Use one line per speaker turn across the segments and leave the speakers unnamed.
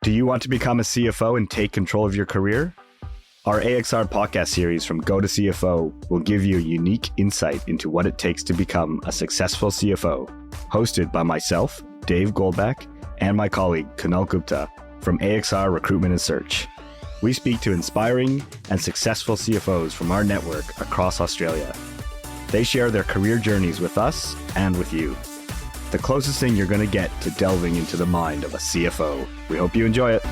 Do you want to become a CFO and take control of your career? Our AXR podcast series from Go to CFO will give you a unique insight into what it takes to become a successful CFO, hosted by myself, Dave Goldbach, and my colleague, Kunal Gupta from AXR Recruitment and Search. We speak to inspiring and successful CFOs from our network across Australia. They share their career journeys with us and with you. The closest thing you're going to get to delving into the mind of a CFO. We hope you enjoy it.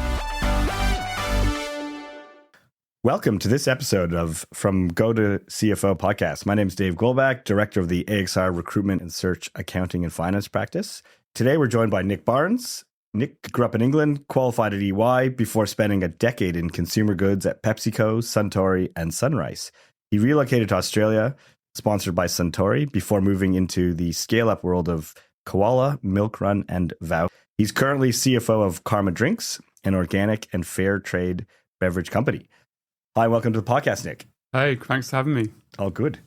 Welcome to this episode of From Go to CFO podcast. My name is Dave Goldbach, director of the AXR Recruitment and Search Accounting and Finance practice. Today, we're joined by Nick Barnes. Nick grew up in England, qualified at EY before spending a decade in consumer goods at PepsiCo, Suntory and SunRice. He relocated to Australia, sponsored by Suntory, before moving into the scale-up world of Koala, MILKRUN and Vow. He's currently CFO of Karma Drinks, an organic and fair trade beverage company. Hi, welcome to the podcast, Nick.
Hey, thanks for having me.
All good.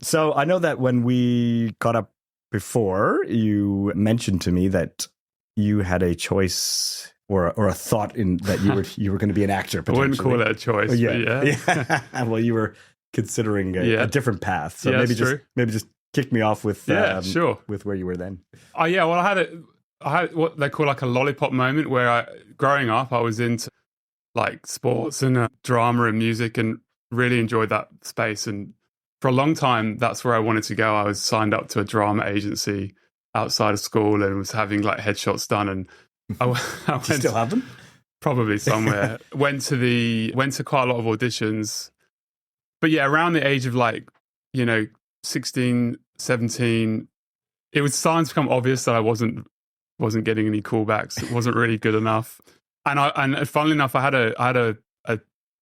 So I know that when we got up before, you mentioned to me that you had a choice or a thought in that you were going to be an actor.
I wouldn't call it a choice. Yeah.
Well, you were considering a different path. So maybe just kick me off with
sure.
with where you were then.
Oh yeah, well I had what they call like a lollipop moment where growing up I was into like sports and drama and music and really enjoyed that space, and for a long time that's where I wanted to go. I was signed up to a drama agency outside of school and was having like headshots done, and I went,
do you still have them?
Probably somewhere. went to quite a lot of auditions, but yeah, around the age of 16, 17, it was starting to become obvious that I wasn't getting any callbacks. It wasn't really good enough. And funnily enough, I had a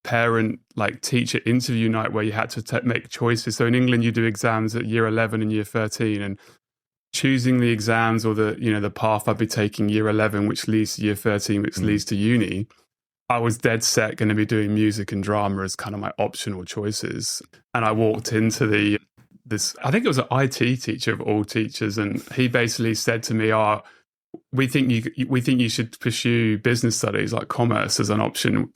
parent teacher interview night where you had to make choices. So in England, you do exams at year 11 and year 13, and choosing the exams or the path I'd be taking year 11, which leads to year 13, which leads to uni. I was dead set going to be doing music and drama as kind of my optional choices. And I walked into I think it was an IT teacher of all teachers, and he basically said to me, we think you should pursue business studies like commerce as an option.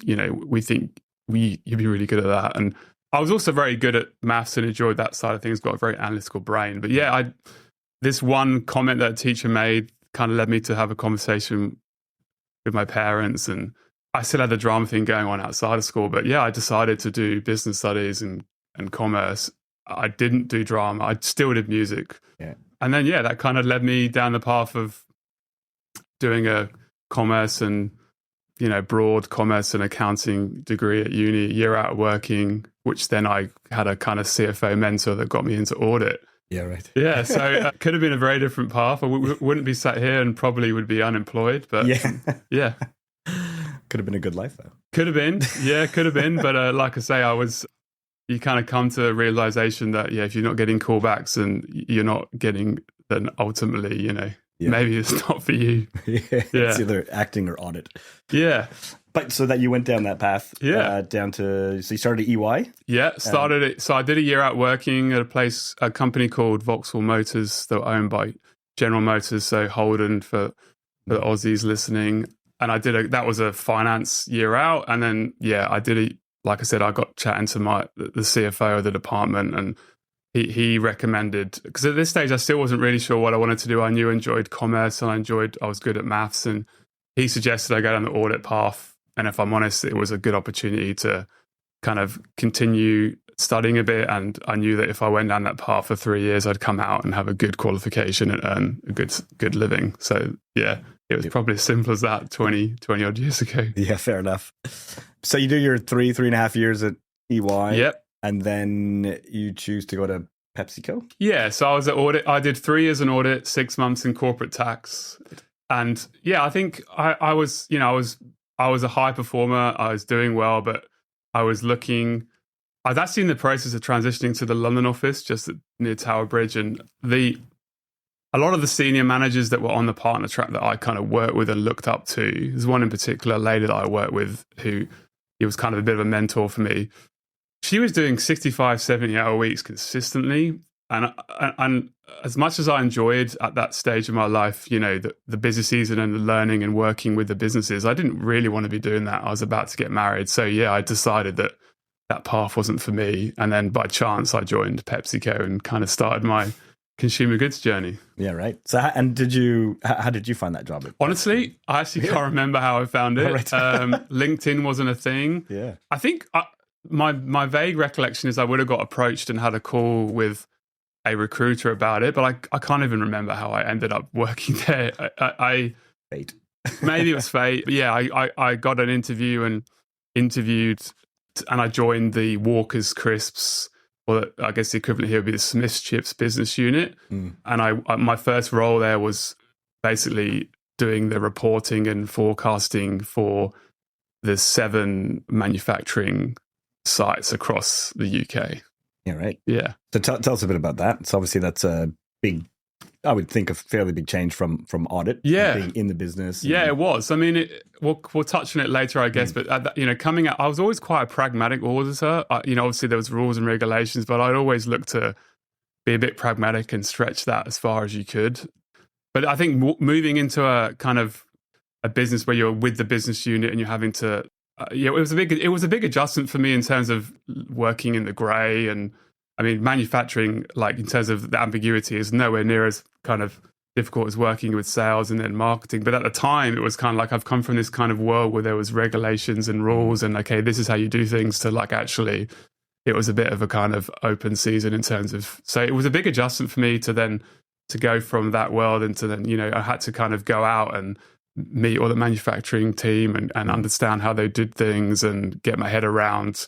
We think you'd be really good at that. And I was also very good at maths and enjoyed that side of things, got a very analytical brain. But yeah, this one comment that a teacher made kind of led me to have a conversation with my parents, and I still had the drama thing going on outside of school. But yeah, I decided to do business studies and commerce. I didn't do drama. I still did music.
Yeah.
And then, that kind of led me down the path of doing a commerce and, broad commerce and accounting degree at uni, a year out working, which then I had a kind of CFO mentor that got me into audit.
Yeah, right.
Yeah, so it could have been a very different path. I wouldn't be sat here and probably would be unemployed, but yeah.
Could have been a good life, though.
Could have been. Yeah, could have been. But like I say, you kind of come to a realization that, if you're not getting callbacks and you're not getting, then ultimately, maybe it's not for you.
It's either acting or audit.
Yeah.
But so that you went down that path, down to, so you started at EY?
Yeah, started it. So I did a year out working at a company called Vauxhall Motors that were owned by General Motors, so Holden for the Aussies listening. And that was a finance year out. And then, I did it. Like I said, I got chatting to the CFO of the department, and he recommended, because at this stage I still wasn't really sure what I wanted to do. I knew I enjoyed commerce and I was good at maths, and he suggested I go down the audit path. And if I'm honest, it was a good opportunity to kind of continue studying a bit. And I knew that if I went down that path for 3 years, I'd come out and have a good qualification and earn a good living. So it was probably as simple as that 20 odd years ago. Yeah,
fair enough. So you do your 3.5 years at EY.
Yep.
And then you choose to go to PepsiCo?
Yeah. So I was at audit. I did 3 years in audit, 6 months in corporate tax. And I think I was a high performer. I was doing well, but I was actually in the process of transitioning to the London office just near Tower Bridge. And a lot of the senior managers that were on the partner track that I kind of worked with and looked up to, there's one in particular, a lady that I worked with who he was kind of a bit of a mentor for me. She was doing 65, 70-hour weeks consistently. And as much as I enjoyed at that stage of my life, the busy season and the learning and working with the businesses, I didn't really want to be doing that. I was about to get married. So yeah, I decided that path wasn't for me. And then by chance, I joined PepsiCo and kind of started my consumer goods journey.
Yeah, right. So, and how did you find that job?
Honestly, I actually can't remember how I found it.
Right.
LinkedIn wasn't a thing.
Yeah.
I think my vague recollection is I would have got approached and had a call with a recruiter about it, but I can't even remember how I ended up working there.
Fate.
Maybe it was fate. But yeah, I got an interview and interviewed, and I joined the Walker's Crisps, or I guess the equivalent here would be the Smith's Chips business unit. And my first role there was basically doing the reporting and forecasting for the 7 manufacturing sites across the UK.
Yeah, right.
Yeah.
So tell us a bit about that. So obviously that's a big, I would think, a fairly big change from audit.
Yeah.
Being in the business.
Yeah, it was. I mean, we'll touch on it later, I guess. But coming out, I was always quite a pragmatic auditor. Obviously there was rules and regulations, but I'd always look to be a bit pragmatic and stretch that as far as you could. But I think moving into a kind of a business where you're with the business unit and you're having to, it was a big adjustment for me in terms of working in the grey. And I mean, manufacturing, like in terms of the ambiguity, is nowhere near as kind of difficult as working with sales and then marketing. But at the time, it was kind of like I've come from this kind of world where there was regulations and rules and okay, this is how you do things, to like actually it was a bit of a kind of open season in terms of, so it was a big adjustment for me to go from that world into then, I had to kind of go out and meet all the manufacturing team and understand how they did things and get my head around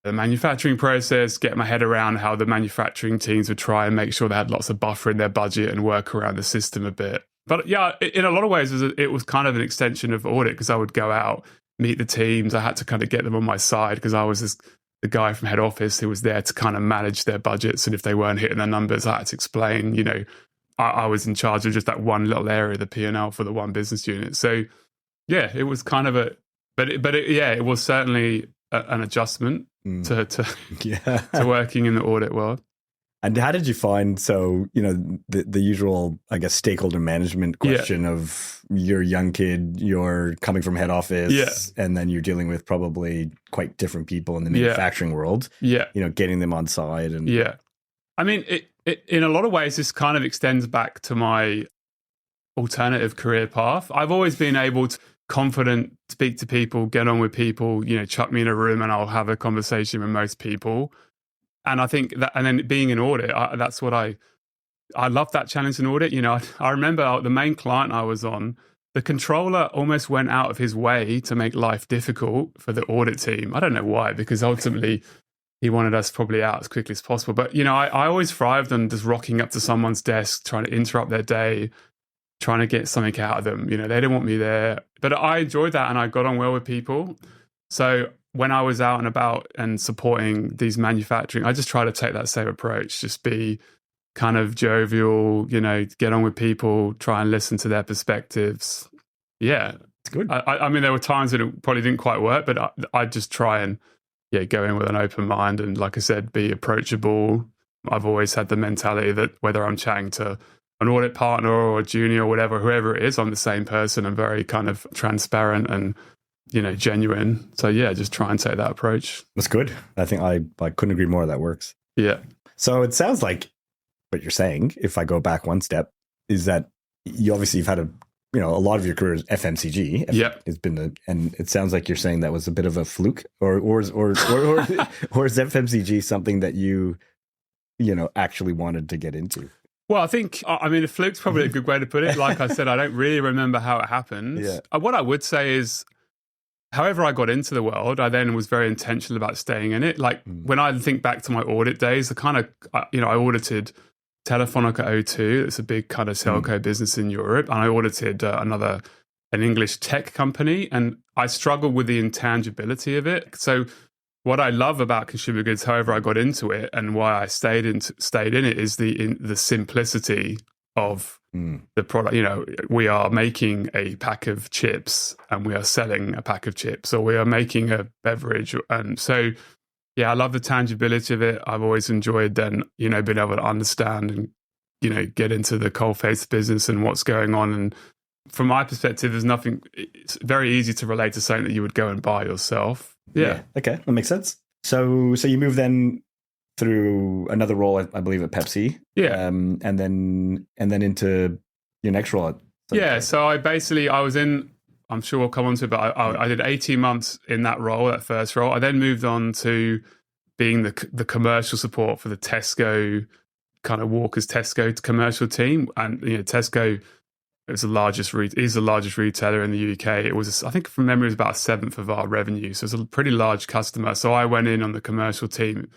the manufacturing process, get my head around how the manufacturing teams would try and make sure they had lots of buffer in their budget and work around the system a bit. But yeah, in a lot of ways, it was kind of an extension of audit because I would go out, meet the teams. I had to kind of get them on my side because I was the guy from head office who was there to kind of manage their budgets. And if they weren't hitting their numbers, I had to explain, I was in charge of just that one little area of the P&L for the one business unit. So yeah, it was kind of it was certainly an adjustment to working in the audit world.
And how did you find, the usual, I guess, stakeholder management question of you're a young kid, you're coming from head office, and then you're dealing with probably quite different people in the manufacturing world, getting them on side. And
I mean, it in a lot of ways, this kind of extends back to my alternative career path. I've always been able to confident, speak to people, get on with people, chuck me in a room and I'll have a conversation with most people. And I think that, and then being in audit, that's what I love, that challenge in audit. I remember the main client I was on, the controller almost went out of his way to make life difficult for the audit team. I don't know why, because ultimately he wanted us probably out as quickly as possible. But, I always thrived on just rocking up to someone's desk, trying to interrupt their day, trying to get something out of them. They didn't want me there. But I enjoyed that and I got on well with people. So when I was out and about and supporting these manufacturing, I just try to take that same approach, just be kind of jovial, get on with people, try and listen to their perspectives. Yeah.
It's good.
I mean, there were times that it probably didn't quite work, but I just try and go in with an open mind and, like I said, be approachable. I've always had the mentality that whether I'm chatting to an audit partner or a junior or whatever, whoever it is, I'm the same person. I'm very kind of transparent and, genuine. So yeah, just try and take that approach.
That's good. I think I couldn't agree more. That works.
Yeah.
So it sounds like what you're saying, if I go back one step, is that you've had a lot of your career is FMCG.
Yeah.
It's been and it sounds like you're saying that was a bit of a fluke, or is FMCG something that you actually wanted to get into?
Well, I think, a fluke's probably a good way to put it. Like I said, I don't really remember how it happened.
Yeah.
What I would say is, however I got into the world, I then was very intentional about staying in it. Like when I think back to my audit days, I audited Telefonica O2. It's a big kind of telco business in Europe. And I audited an English tech company. And I struggled with the intangibility of it. So what I love about consumer goods, however I got into it and why I stayed in it, is the simplicity of the product. We are making a pack of chips and we are selling a pack of chips, or we are making a beverage. And so Yeah, I love the tangibility of it. I've always enjoyed then, being able to understand and, get into the coalface business and what's going on. And from my perspective, it's very easy to relate to something that you would go and buy yourself. Yeah.
Okay. That makes sense. So you moved then through another role, I believe, at Pepsi.
Yeah.
And then into your next role at Suntory.
Yeah. So I was in, I'm sure we'll come on to it, but I did 18 months in that role, that first role. I then moved on to being the commercial support for the Tesco, kind of Walker's Tesco commercial team. And, Tesco is the largest retailer in the UK. It was, I think from memory, it was about a seventh of our revenue. So it's a pretty large customer. So I went in on the commercial team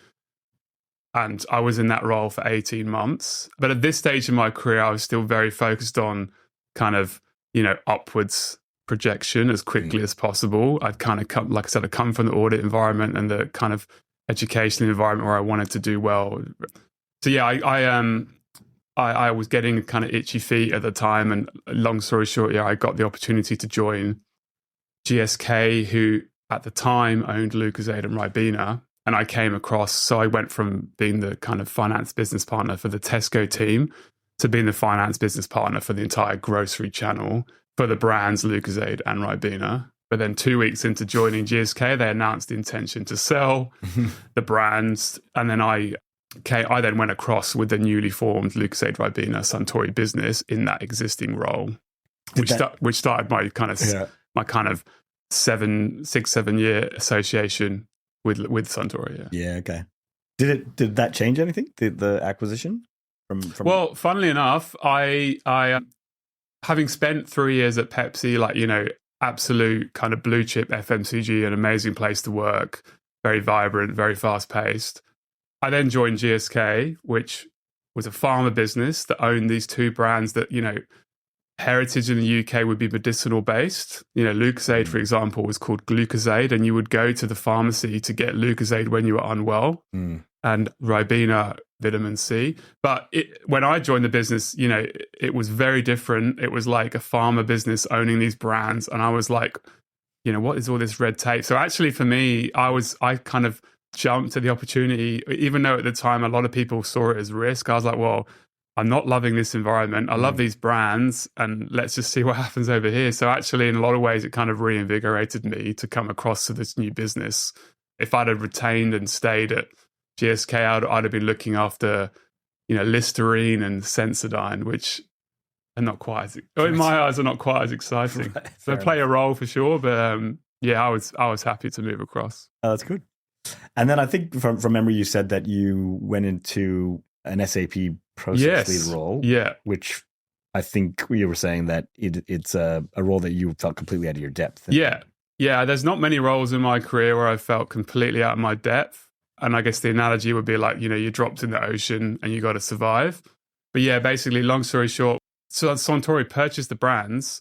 and I was in that role for 18 months. But at this stage in my career, I was still very focused on kind of, upwards projection as quickly as possible. I'd kind of come, like I said, I come from the audit environment and the kind of educational environment where I wanted to do well. So yeah, I was getting kind of itchy feet at the time, and long story short, I got the opportunity to join GSK, who at the time owned Lucozade and Ribena, and I came across. So I went from being the kind of finance business partner for the Tesco team to being the finance business partner for the entire grocery channel for the brands Lucozade and Ribena. But then 2 weeks into joining GSK, they announced the intention to sell the brands. And then I then went across with the newly formed Lucozade Ribena Suntory business in that existing role, which started my kind of 7 year association with Suntory.
Yeah. Okay. Did that change anything? Did the acquisition from?
Well, funnily enough, I having spent 3 years at Pepsi, absolute kind of blue chip FMCG, an amazing place to work, very vibrant, very fast paced. I then joined GSK, which was a pharma business that owned these two brands that, heritage in the UK would be medicinal based. Lucozade, for example, was called Glucozade, and you would go to the pharmacy to get Lucozade when you were unwell, and Ribena, vitamin C. But when I joined the business, it was very different. It was like a pharma business owning these brands. And I was like, what is all this red tape? So actually for me, I kind of jumped at the opportunity, even though at the time a lot of people saw it as risk. I was like, well, I'm not loving this environment. I love these brands, and let's just see what happens over here. So actually, in a lot of ways, it kind of reinvigorated me to come across to this new business. If I'd have retained and stayed at GSK, I'd have been looking after, Listerine and Sensodyne, which are not quite as, in my eyes, are not quite as exciting. Right, so they play a role for sure, but I was happy to move across.
Oh, that's good. And then I think from memory, you said that you went into an SAP process lead role, which I think you were saying that it's a role that you felt completely out of your depth.
Yeah. There's not many roles in my career where I felt completely out of my depth. And I guess the analogy would be like, you dropped in the ocean and you got to survive. But yeah, basically, long story short, so Suntory purchased the brands.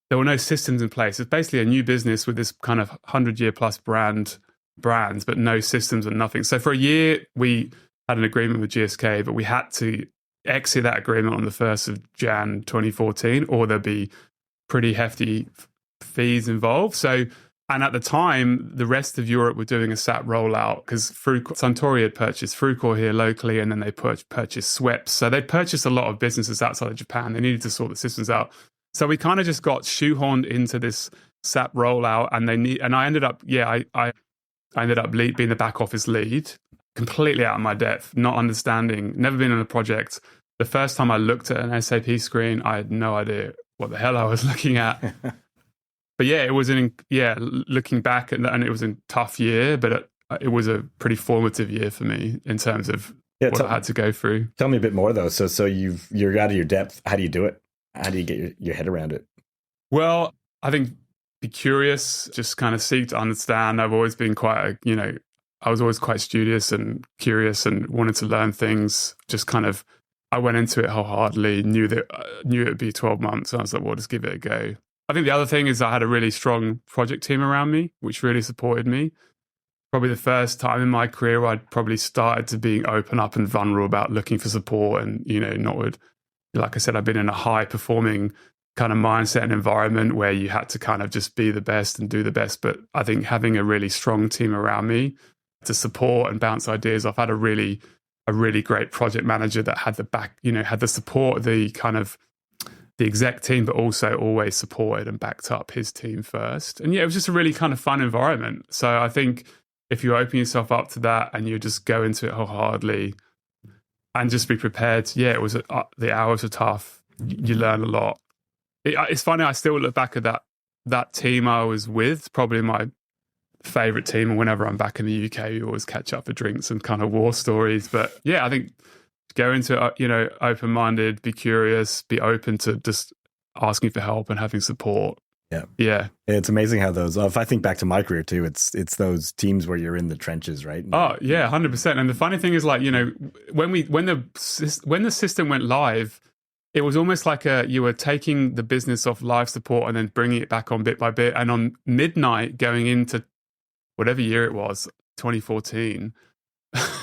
There were no systems in place. It's basically a new business with this kind of 100-year plus brands, but no systems and nothing. So for a year, we had an agreement with GSK, but we had to exit that agreement on the 1st of Jan 2014, or there'd be pretty hefty fees involved. So, and at the time, the rest of Europe were doing a SAP rollout because Suntory had purchased Frucor here locally, and then they purchased Schweppes. So they'd purchased a lot of businesses outside of Japan. They needed to sort the systems out. So we kind of just got shoehorned into this SAP rollout, and I ended up, I ended up being the back office lead, completely out of my depth, not understanding, never been on a project. The first time I looked at an SAP screen, I had no idea what the hell I was looking at. But it was looking back, and it was a tough year, but it was a pretty formative year for me in terms of what I had to go through.
Tell me a bit more though. So you're out of your depth. How do you do it? How do you get your head around it?
Well, I think be curious, just kind of seek to understand. I've always been I was always quite studious and curious and wanted to learn things. Just kind of, I went into it wholeheartedly, knew it would be 12 months. And I was like, well, just give it a go. I think the other thing is I had a really strong project team around me, which really supported me. Probably the first time in my career I'd probably started to being open up and vulnerable about looking for support, and, like I said, I've been in a high performing kind of mindset and environment where you had to kind of just be the best and do the best. But I think having a really strong team around me to support and bounce ideas off. I had a really great project manager that had had the support, the kind of the exec team, but also always supported and backed up his team first. And yeah, it was just a really kind of fun environment. So I think if you open yourself up to that and you just go into it wholeheartedly and just be prepared, it was the hours are tough. You learn a lot. It's funny, I still look back at that team I was with, probably my favorite team. And whenever I'm back in the UK, we always catch up for drinks and kind of war stories. But yeah, I think go into it, open-minded, be curious, be open to just asking for help and having support. Yeah.
It's amazing how those, if I think back to my career too, it's those teams where you're in the trenches, right?
Oh yeah, 100%. And the funny thing is, like, when the system went live, it was almost like you were taking the business off live support and then bringing it back on bit by bit. And on midnight going into whatever year it was, 2014,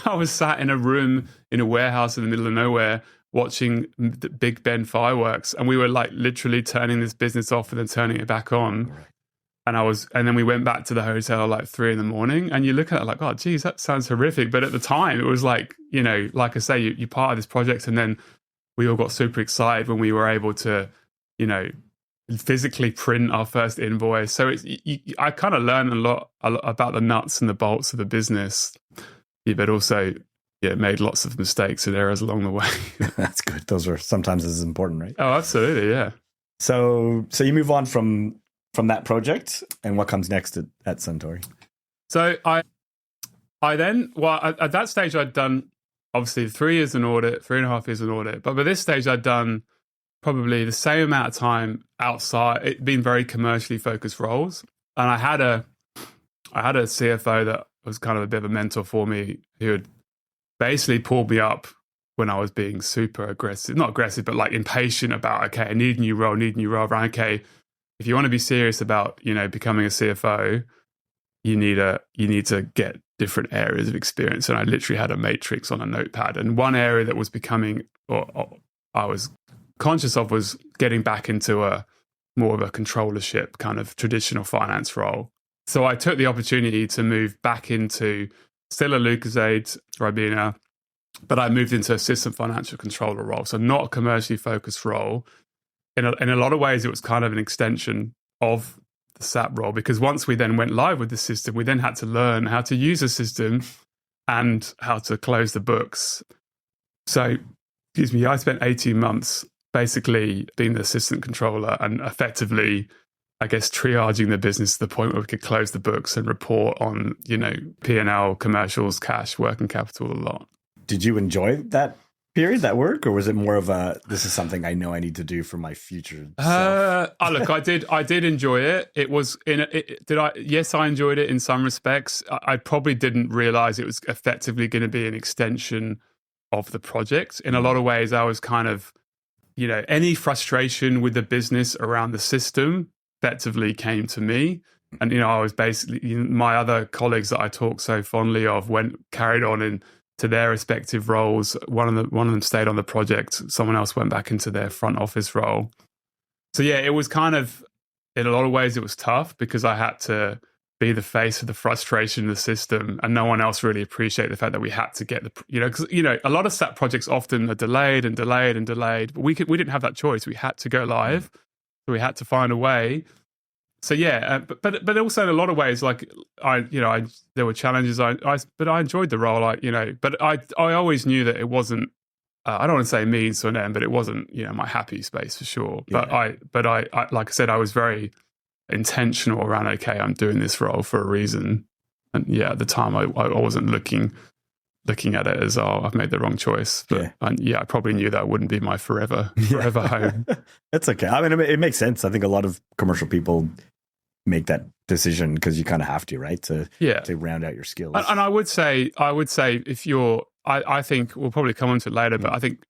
I was sat in a room in a warehouse in the middle of nowhere watching the Big Ben fireworks, and we were like literally turning this business off and then turning it back on. And then we went back to the hotel like 3 a.m. and you look at it like, oh geez, that sounds horrific. But at the time it was like, like I say, you're part of this project. And then we all got super excited when we were able to, physically print our first invoice. So I kind of learned a lot about the nuts and the bolts of the business, but also made lots of mistakes and errors along the way.
That's good. Those are sometimes as important, right?
Oh, absolutely, yeah.
So you move on from that project, and what comes next at Suntory?
So I then, at that stage I'd done obviously 3 years in audit, 3.5 years in audit, but by this stage I'd done probably the same amount of time outside. It'd been very commercially focused roles, and I had a CFO that was kind of a bit of a mentor for me, who had basically pulled me up when I was being super aggressive, not aggressive, but like impatient about, okay, I need a new role, right? Okay, if you want to be serious about, becoming a CFO, you need to get different areas of experience. And I literally had a matrix on a notepad. And one area that was becoming, or I was conscious of, was getting back into a more of a controllership kind of traditional finance role. So I took the opportunity to move back into still a Lucozade Ribena, but I moved into assistant financial controller role. So not a commercially focused role. In a lot of ways, it was kind of an extension of the SAP role, because once we then went live with the system, we then had to learn how to use the system and how to close the books. So, I spent 18 months basically being the assistant controller and effectively, I guess, triaging the business to the point where we could close the books and report on, P&L, commercials, cash, working capital a lot.
Did you enjoy that period, that work, or was it more of this is something I know I need to do for my future self?
Look, I did enjoy it. It was yes, I enjoyed it in some respects. I probably didn't realize it was effectively going to be an extension of the project. In a lot of ways, I was kind of, any frustration with the business around the system effectively came to me. And, I was basically, my other colleagues that I talk so fondly of carried on into their respective roles. One of them stayed on the project. Someone else went back into their front office role. So yeah, it was kind of, in a lot of ways, it was tough because I had to be the face of the frustration in the system, and no one else really appreciated the fact that we had to get because a lot of SAP projects often are delayed and delayed and delayed, but we didn't have that choice. We had to go live, so we had to find a way. So yeah, but also in a lot of ways, like there were challenges. But I enjoyed the role. But I always knew that it wasn't. I don't want to say means to an end, but it wasn't my happy space for sure. Yeah. But I like I said, I was very intentional around. Okay, I'm doing this role for a reason. And yeah, at the time I wasn't looking at it as, oh, I've made the wrong choice. But I probably knew that wouldn't be my forever home.
That's okay. I mean, it makes sense. I think a lot of commercial people make that decision because you kind of have to, right? To round out your skills.
And I would say if you're, I think we'll probably come on to it later, but I think,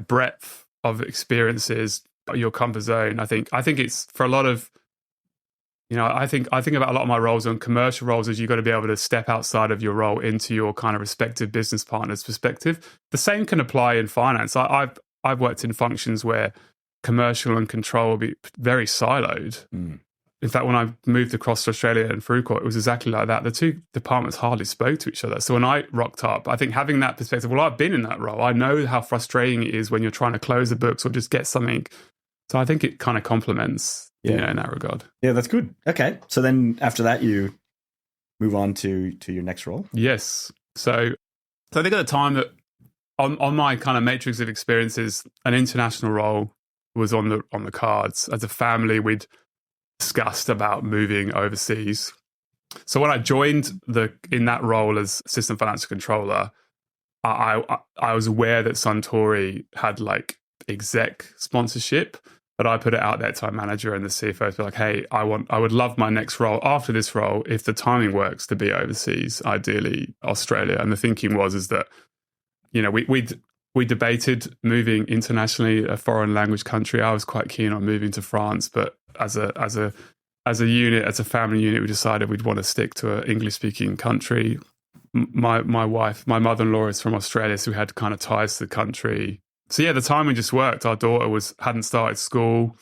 breadth of experiences, your comfort zone. I think it's for a lot of, I think about a lot of my roles on commercial roles is you've got to be able to step outside of your role into your kind of respective business partner's perspective. The same can apply in finance. I've worked in functions where commercial and control will be very siloed. in fact, when I moved across to Australia and Fruitcore, it was exactly like that. The two departments hardly spoke to each other. So when I rocked up, I think having that perspective, well, I've been in that role. I know how frustrating it is when you're trying to close the books or just get something. So I think it kind of complements, in that regard.
Yeah, that's good. Okay. So then after that, you move on to your next role?
Yes. So I think at the time that on my kind of matrix of experiences, an international role was on the cards. As a family, we'd discussed about moving overseas. So when I joined in that role as assistant financial controller, I was aware that Suntory had like exec sponsorship, but I put it out there to our manager and the CFO to be like, hey, I would love my next role after this role, if the timing works, to be overseas, ideally Australia. And the thinking was that, we debated moving internationally, a foreign language country. I was quite keen on moving to France, but as a unit, as a family unit, we decided we'd want to stick to an English-speaking country. My wife, my mother-in-law is from Australia, so we had kind of ties to the country. So yeah, the timing just worked. Our daughter hadn't started school.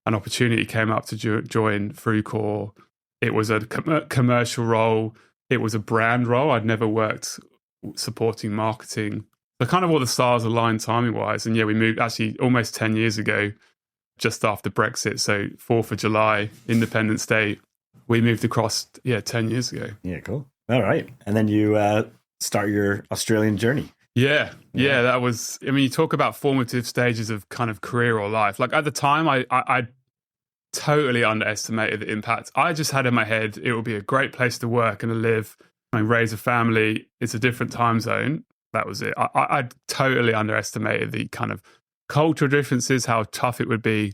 An opportunity came up to join Fruitcore. It was a commercial role. It was a brand role. I'd never worked supporting marketing. So kind of all the stars aligned timing-wise. And yeah, we moved actually almost 10 years ago, just after Brexit. So 4th of July, Independence Day, we moved across, 10 years ago.
Yeah, cool. All right. And then you start your Australian journey.
Yeah, that was, you talk about formative stages of kind of career or life. Like at the time, I totally underestimated the impact. I just had in my head, it would be a great place to work and to live and raise a family. It's a different time zone. That was it. I totally underestimated the kind of cultural differences, how tough it would be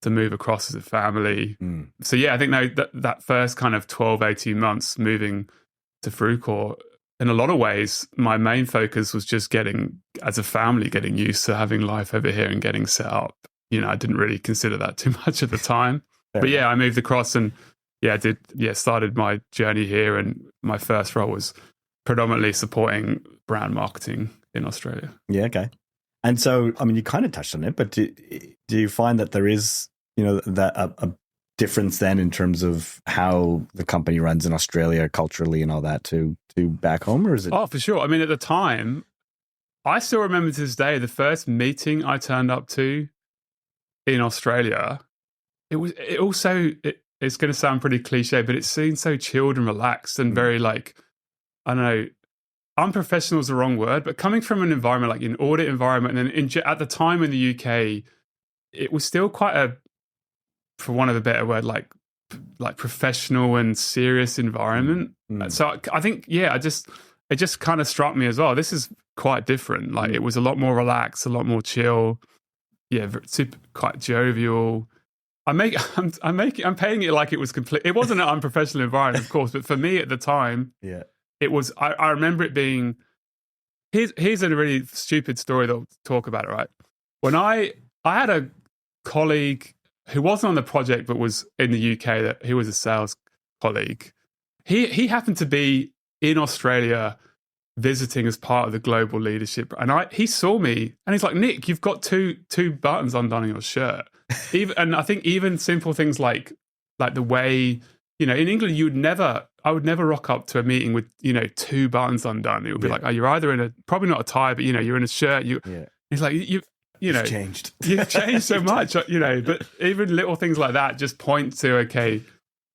to move across as a family. So yeah, I think that first kind of 12, 18 months moving to Fruitcore, in a lot of ways, my main focus was just getting used to having life over here and getting set up. I didn't really consider that too much at the time. But yeah, I moved across and started my journey here. And my first role was predominantly supporting brand marketing in Australia.
Yeah, okay. And so, you kind of touched on it, but do you find that there is, that a difference then in terms of how the company runs in Australia culturally and all that to back home, or is it?
Oh, for sure. At the time, I still remember to this day, the first meeting I turned up to in Australia, it's going to sound pretty cliche, but it seemed so chilled and relaxed and very like, I don't know, unprofessional is the wrong word, but coming from an environment like an audit environment, and then at the time in the UK, it was still quite for want of a better word, like professional and serious environment. So I think, it just kind of struck me as well. This is quite different. Like it was a lot more relaxed, a lot more chill. Yeah, super, quite jovial. I'm paying it like it was complete. It wasn't an unprofessional environment, of course, but for me at the time, it was. I remember it being. Here's a really stupid story that I'll talk about it. Right, when I had a colleague who wasn't on the project but was in the UK. He was a sales colleague. He happened to be in Australia visiting as part of the global leadership, and he saw me and he's like, "Nick, you've got two buttons undone on your shirt." And I think even simple things like the way, in England I would never rock up to a meeting with, two buttons undone. It would be like, oh, you're either in probably not a tie, but you're in a shirt. He's like, you've
changed.
You've changed so much, but even little things like that just point to, okay,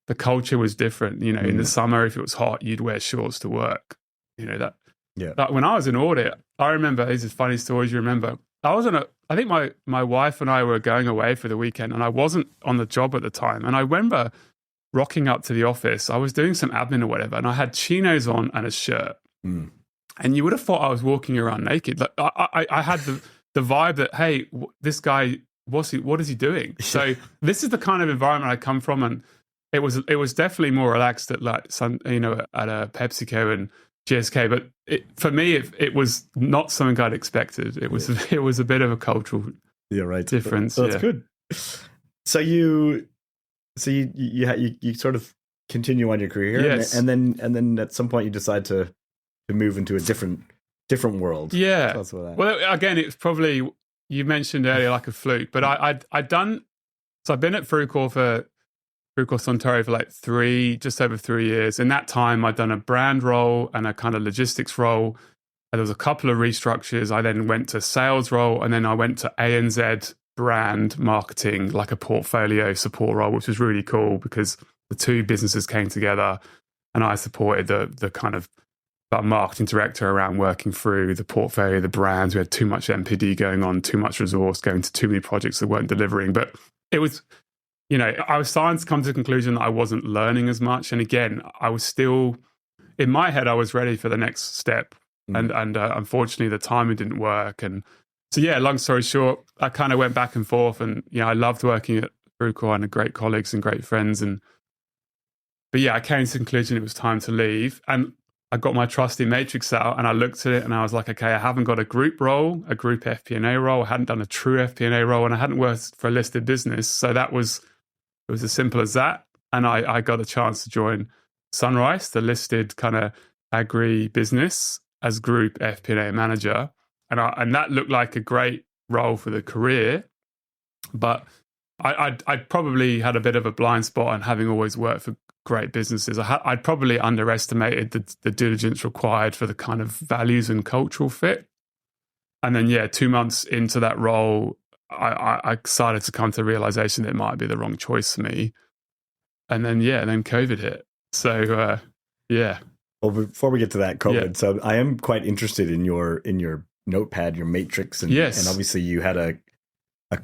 the culture was different. In the summer, if it was hot, you'd wear shorts to work. That when I was in audit, I remember, these are funny stories you remember. I think my wife and I were going away for the weekend and I wasn't on the job at the time. And I remember rocking up to the office. I was doing some admin or whatever, and I had chinos on and a shirt. And you would have thought I was walking around naked. Like I had the vibe that, hey, this guy, what is he doing? So this is the kind of environment I come from, and it was definitely more relaxed at at a PepsiCo and GSK, but for me, it was not something I'd expected. It was a bit of a cultural difference.
That's good. So you sort of continue on your career,
yes.
and then at some point you decide to move into a different world.
Yeah.
Tell us about that.
Well, again, it's probably, you mentioned earlier like a fluke, but I've been at Fruitcore for Suntory for like just over 3 years. In that time, I'd done a brand role and a kind of logistics role. And there was a couple of restructures. I then went to sales role, and then I went to ANZ brand marketing, like a portfolio support role, which was really cool because the two businesses came together, and I supported the kind of marketing director around working through the portfolio, the brands. We had too much MPD going on, too much resource going to too many projects that weren't delivering. But it was, I was starting to come to the conclusion that I wasn't learning as much. And again, I was still, in my head, I was ready for the next step. And unfortunately, the timing didn't work. And so, yeah, long story short, I kind of went back and forth. And, I loved working at Koala and had great colleagues and great friends. But yeah, I came to the conclusion it was time to leave. And I got my trusty matrix out and I looked at it and I was like, okay, I haven't got a group role, a group FP&A role. I hadn't done a true FP&A role, and I hadn't worked for a listed business. So it was as simple as that. And I got a chance to join SunRice, the listed kind of agri business, as group FP&A manager. And that looked like a great role for the career. But I'd probably had a bit of a blind spot on having always worked for great businesses. I'd probably underestimated the diligence required for the kind of values and cultural fit. And then, 2 months into that role, I started to come to the realization that it might be the wrong choice for me. And then, then COVID hit. So,
Well, before we get to that, COVID, so I am quite interested in your notepad, your matrix. And, and obviously you had a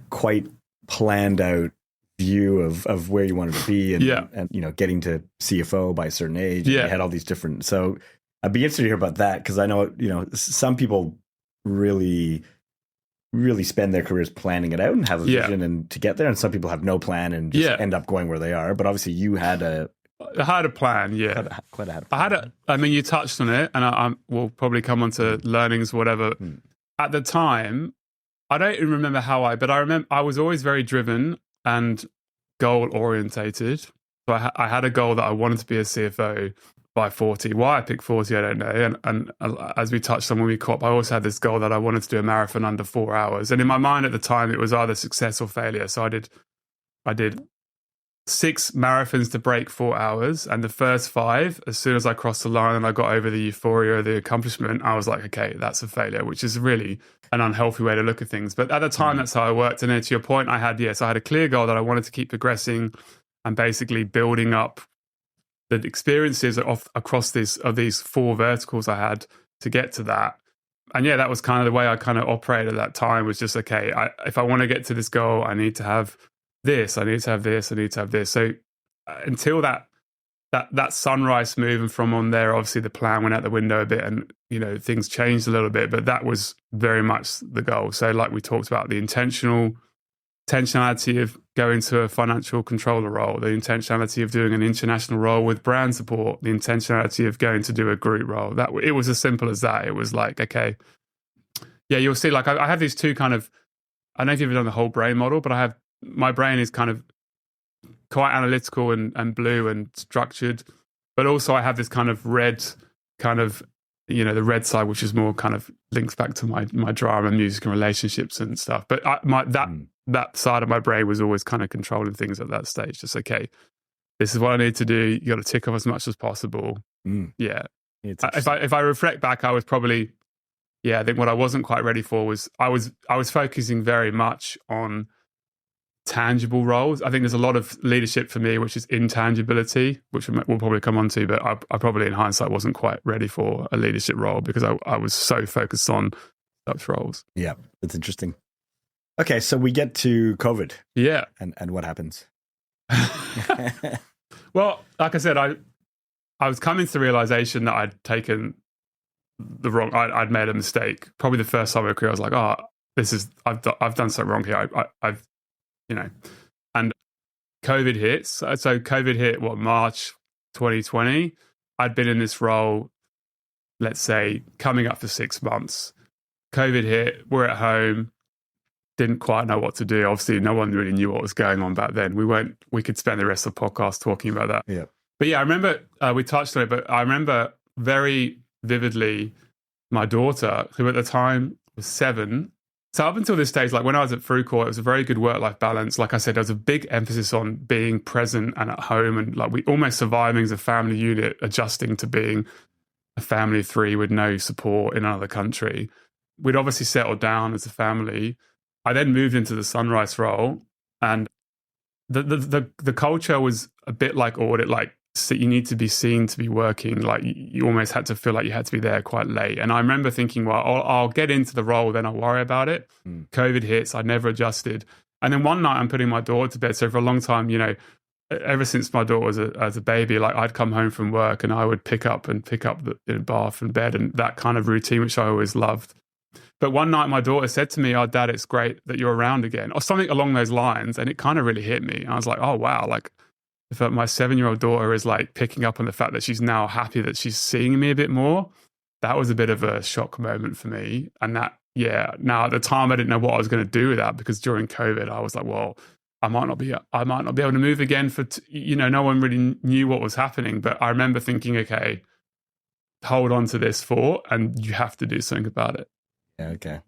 quite planned out view of where you wanted to be and getting to CFO by a certain age. You had all these different, so I'd be interested to hear about that, because I know some people really spend their careers planning it out and have a vision and to get there, and some people have no plan and just end up going where they are. But obviously you had a plan. I mean, you touched on it, and we'll probably come on to learnings, whatever. At the time, I don't even remember but I remember I was always very driven and goal orientated. So I had a goal that I wanted to be a CFO by 40. Why I picked 40, I don't know. And as we touched on when we caught up, I also had this goal that I wanted to do a marathon under 4 hours. And in my mind at the time, it was either success or failure. So I did 6 marathons to break 4 hours. And the first 5, as soon as I crossed the line and I got over the euphoria of the accomplishment, I was like, okay, that's a failure, which is really an unhealthy way to look at things. But at the time, that's how I worked. And then to your point, I had a clear goal that I wanted to keep progressing and basically building up the experiences across these 4 verticals I had to get to that. And that was kind of the way I kind of operated at that time, was just, okay, if I want to get to this goal, I need to have this, I need to have this, I need to have this. So until that SunRice move, and from on there, obviously the plan went out the window a bit, and things changed a little bit, but that was very much the goal. So like we talked about, the intentionality of going to a financial controller role, the intentionality of doing an international role with brand support, the intentionality of going to do a group role. That it was as simple as that. It was like, okay, you'll see, like I have these two kind of, I don't know if you've done the whole brain model, but my brain is kind of quite analytical and blue and structured, but also I have this kind of red kind of, the red side, which is more kind of links back to my drama, music and relationships and stuff. But that side of my brain was always kind of controlling things at that stage. Just, okay, this is what I need to do. You got to tick off as much as possible. If I reflect back, I was probably, I think what I wasn't quite ready for was I was focusing very much on tangible roles. I think there's a lot of leadership for me, which is intangibility, which we'll probably come on to, but I probably in hindsight wasn't quite ready for a leadership role because I was so focused on such roles. Yeah, that's interesting. Okay, so we get to COVID.
Yeah.
And what happens?
Well, like I said, I was coming to the realization that I'd taken I'd made a mistake. Probably the first time in my career, I was like, I've done something wrong here. I've and COVID hits. So COVID hit, March 2020. I'd been in this role, let's say, coming up for 6 months. COVID hit, we're at home, didn't quite know what to do. Obviously, no one really knew what was going on back then. We could spend the rest of the podcast talking about that.
Yeah.
But I remember, we touched on it, but I remember very vividly my daughter, who at the time was 7, So up until this stage, like when I was at Fruitcore, it was a very good work-life balance. Like I said, there was a big emphasis on being present and at home, and like we almost surviving as a family unit, adjusting to being a family of three with no support in another country. We'd obviously settled down as a family. I then moved into the SunRice role, and the culture was a bit like audit. Like, so you need to be seen to be working. Like you almost had to feel like you had to be there quite late. And I remember thinking, well, I'll get into the role, then I'll worry about it. COVID hits, I never adjusted. And then one night I'm putting my daughter to bed. So for a long time, ever since my daughter was as a baby, like I'd come home from work and I would pick up the bath and bed and that kind of routine, which I always loved. But one night my daughter said to me, "Oh, Dad, it's great that you're around again," or something along those lines. And it kind of really hit me. I was like, oh, wow. Like if my 7-year-old daughter is like picking up on the fact that she's now happy that she's seeing me a bit more, that was a bit of a shock moment for me. And that, now at the time I didn't know what I was going to do with that, because during COVID I was like, well, I might not be able to move again for, no one really knew what was happening. But I remember thinking, okay, hold on to this thought and you have to do something about it.
Yeah, okay.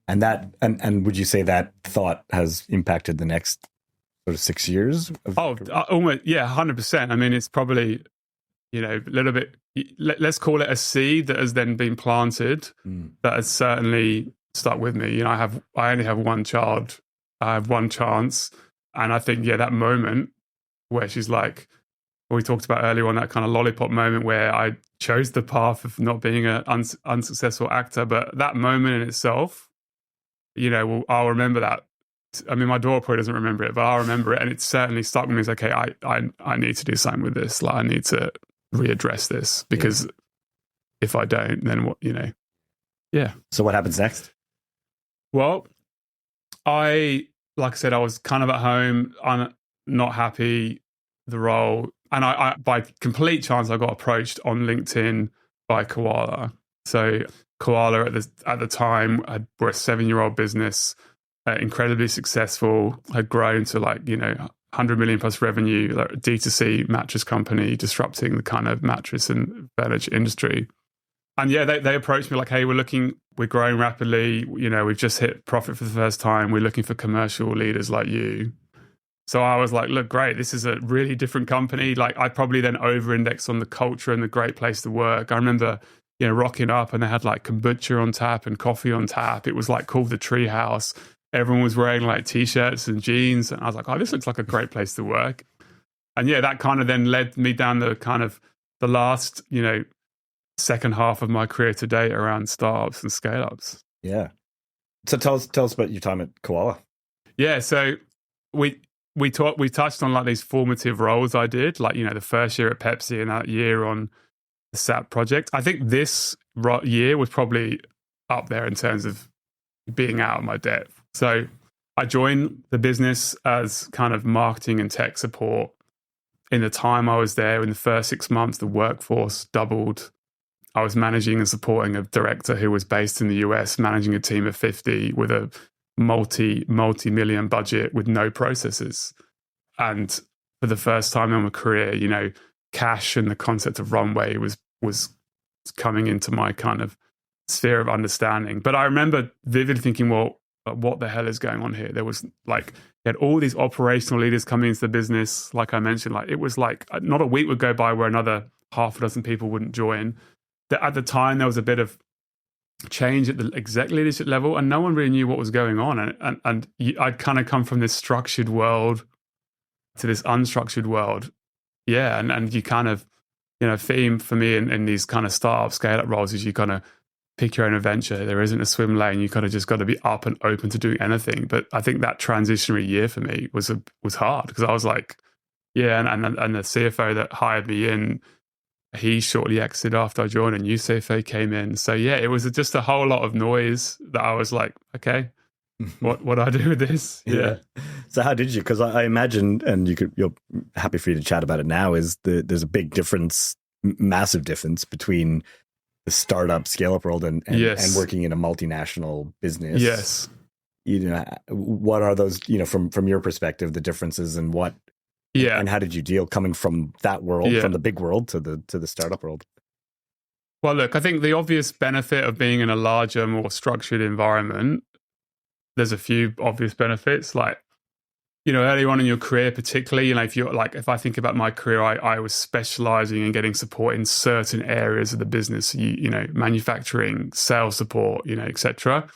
And that, and would you say that thought has impacted the next sort of 6 years?
Almost, 100%. I mean, it's probably, a little bit, let's call it a seed that has then been planted that has certainly stuck with me. I only have one child. I have one chance. And I think, that moment where she's like, we talked about earlier on, that kind of lollipop moment where I chose the path of not being an unsuccessful actor. But that moment in itself, I'll remember that. I mean, my daughter probably doesn't remember it, but I'll remember it. And it certainly stuck with me as, okay, I need to do something with this. Like, I need to readdress this, because if I don't, then what, Yeah.
So what happens next?
Well, like I said, I was kind of at home. I'm not happy, the role. And I by complete chance, I got approached on LinkedIn by Koala. So Koala at the time were a 7-year-old business, incredibly successful, had grown to 100 million plus revenue, like a D2C mattress company, disrupting the kind of mattress and furniture industry. And they approached me like, hey, we're growing rapidly. We've just hit profit for the first time. We're looking for commercial leaders like you. So I was like, look, great. This is a really different company. Like I probably then over-indexed on the culture and the great place to work. I remember, rocking up and they had like kombucha on tap and coffee on tap. It was like called the Treehouse. Everyone was wearing like t-shirts and jeans. And I was like, oh, this looks like a great place to work. And that kind of then led me down the kind of the last, second half of my career to date around startups and scale-ups.
Yeah. So tell us about your time at Koala.
Yeah. So we touched on like these formative roles I did, like, the first year at Pepsi and that year on the SAP project. I think this year was probably up there in terms of being out of my depth. So I joined the business as kind of marketing and tech support. In the time I was there, in the first 6 months, the workforce doubled. I was managing and supporting a director who was based in the US, managing a team of 50 with a multi-million budget with no processes. And for the first time in my career, cash and the concept of runway was coming into my kind of sphere of understanding. But I remember vividly thinking, well, what the hell is going on here? There was you had all these operational leaders coming into the business. Like I mentioned, it was like not a week would go by where another half a dozen people wouldn't join. At the time, there was a bit of change at the exec leadership level, and no one really knew what was going on. And I'd kind of come from this structured world to this unstructured world. Yeah, and you kind of, theme for me in these kind of startup scale-up roles is you kind of pick your own adventure. There isn't a swim lane. You kind of just got to be up and open to doing anything. But I think that transitionary year for me was hard, because I was like, and the CFO that hired me in, he shortly exited after I joined, a new CFO came in. So it was just a whole lot of noise that I was like, okay, what do I do with this? Yeah.
So how did you? Because I imagine, and you're happy for you to chat about it now, is there's a big difference, massive difference between the startup scale-up world and working in a multinational business.
Yes.
What are those, from your perspective, the differences, and what? Yeah. And how did you deal coming from that world, from the big world to the startup world?
Well, look, I think the obvious benefit of being in a larger, more structured environment there's a few obvious benefits. Like, early on in your career, particularly, if I think about my career, I was specializing in getting support in certain areas of the business, manufacturing, sales support, etc.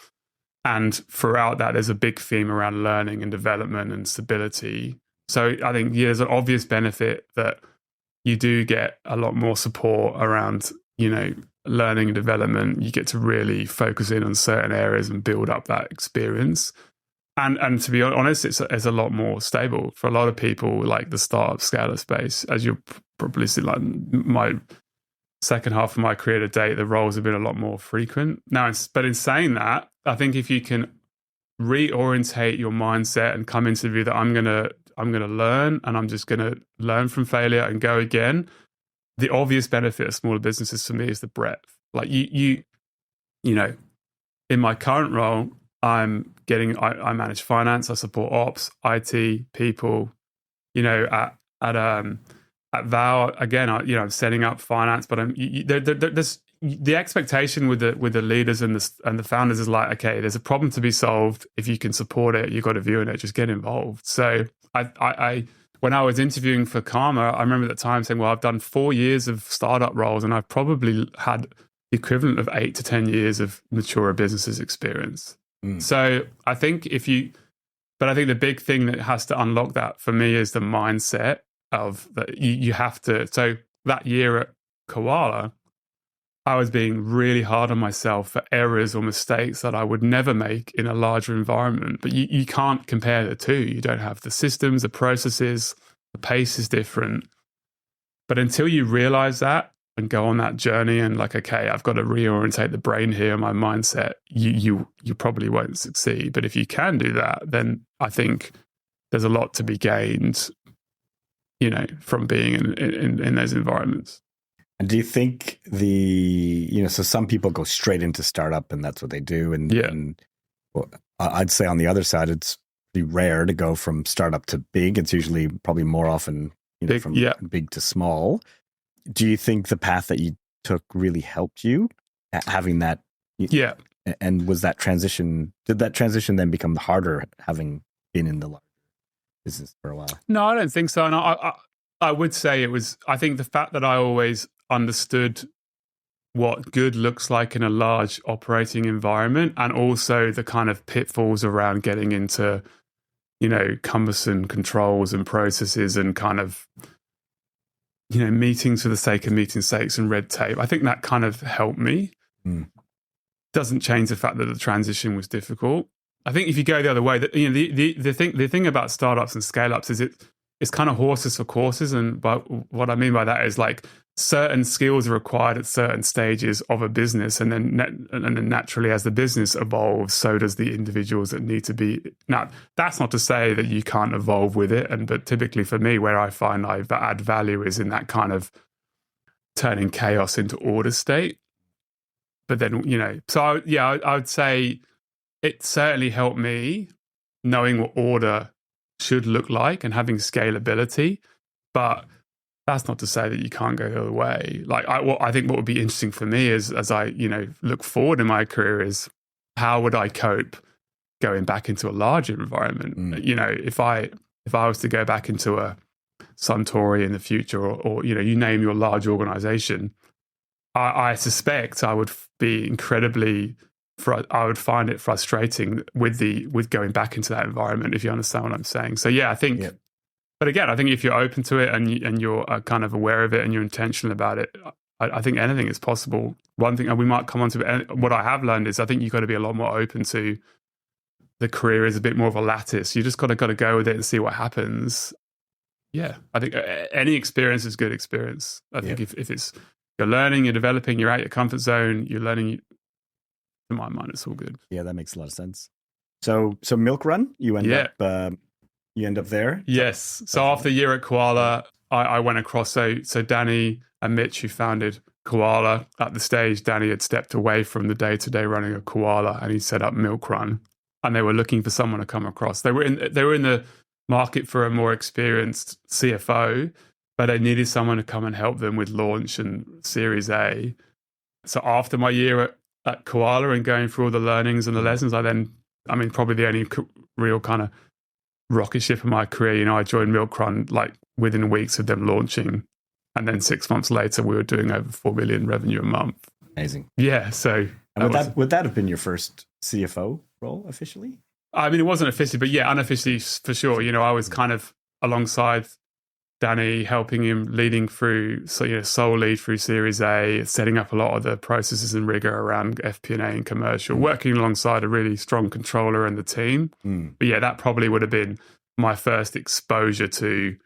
And throughout that, there's a big theme around learning and development and stability. So I think there's an obvious benefit that you do get a lot more support around, learning and development. You get to really focus in on certain areas and build up that experience. And to be honest, it's a lot more stable for a lot of people, like the startup scale-up space. As you'll probably see, like my second half of my career to date, the roles have been a lot more frequent. Now, but in saying that, I think if you can reorientate your mindset and come into the view that I'm gonna learn, and I'm just gonna learn from failure and go again. The obvious benefit of smaller businesses for me is the breadth. Like you know, in my current role, I manage finance, I support ops, IT, people. At Vow again, I'm setting up finance, but there's the expectation with the leaders and the founders is like, okay, there's a problem to be solved. If you can support it, you've got a view in it, just get involved. So I when I was interviewing for Karma, I remember at the time saying, well, I've done 4 years of startup roles and I've probably had the equivalent of 8 to 10 years of mature businesses experience. So I think but I think the big thing that has to unlock that for me is the mindset of that you have to. So that year at Koala, I was being really hard on myself for errors or mistakes that I would never make in a larger environment. But you can't compare the two. You don't have the systems, the processes, the pace is different. But until you realize that and go on that journey and like, okay, I've got to reorientate the brain here, my mindset, you probably won't succeed. But if you can do that, then I think there's a lot to be gained, from being in those environments.
And do you think so some people go straight into startup and that's what they do. And well, I'd say on the other side, it's pretty rare to go from startup to big. It's usually probably more often from big to small. Do you think the path that you took really helped you having that?
Yeah.
And did that transition then become harder having been in the large business for a while?
No, I don't think so. And I would say it was, I think the fact that I always understood what good looks like in a large operating environment, and also the kind of pitfalls around getting into, cumbersome controls and processes and kind of, meetings for the sake of meeting sakes and red tape. I think that kind of helped me. Doesn't change the fact that the transition was difficult. I think if you go the other way, the thing about startups and scale-ups is it's kind of horses for courses. And what I mean by that is like certain skills are required at certain stages of a business, and then naturally as the business evolves, so does the individuals that need to be. Now, that's not to say that you can't evolve with it, but typically for me, where I find I add value is in that kind of turning chaos into order state. But then, I would say it certainly helped me knowing what order should look like and having scalability. But that's not to say that you can't go the other way. Like I think what would be interesting for me is, as I look forward in my career, is how would I cope going back into a larger environment? If I was to go back into a Suntory in the future, or you name your large organization, I suspect I would be I would find it frustrating with going back into that environment, if you understand what I'm saying. So yeah, I think. Yeah. But again, I think if you're open to it and you're kind of aware of it and you're intentional about it, I think anything is possible. One thing, and we might come on to it, what I have learned is I think you've got to be a lot more open to the career is a bit more of a lattice. You just got to go with it and see what happens. Yeah, I think any experience is good experience. I think if it's you're learning, you're developing, you're out your comfort zone, you're learning. In my mind, it's all good.
Yeah, that makes a lot of sense. So MILKRUN, you end up there?
Yes. So after a year at Koala, I went across. So Danny and Mitch, who founded Koala, at the stage, Danny had stepped away from the day-to-day running of Koala and he set up MILKRUN. And they were looking for someone to come across. They were in the market for a more experienced CFO, but they needed someone to come and help them with launch and Series A. So after my year at Koala and going through all the learnings and the lessons, I then I mean, probably the only real kind of rocket ship in my career. I joined MILKRUN like within weeks of them launching. And then 6 months later, we were doing over 4 million revenue a month.
Amazing.
Yeah. So
would that have been your first CFO role officially?
I mean, it wasn't officially, but yeah, unofficially for sure. I was kind of alongside Danny, helping him, leading through, sole lead through Series A, setting up a lot of the processes and rigor around FP&A and commercial, working alongside a really strong controller and the team. But yeah, that probably would have been my first exposure to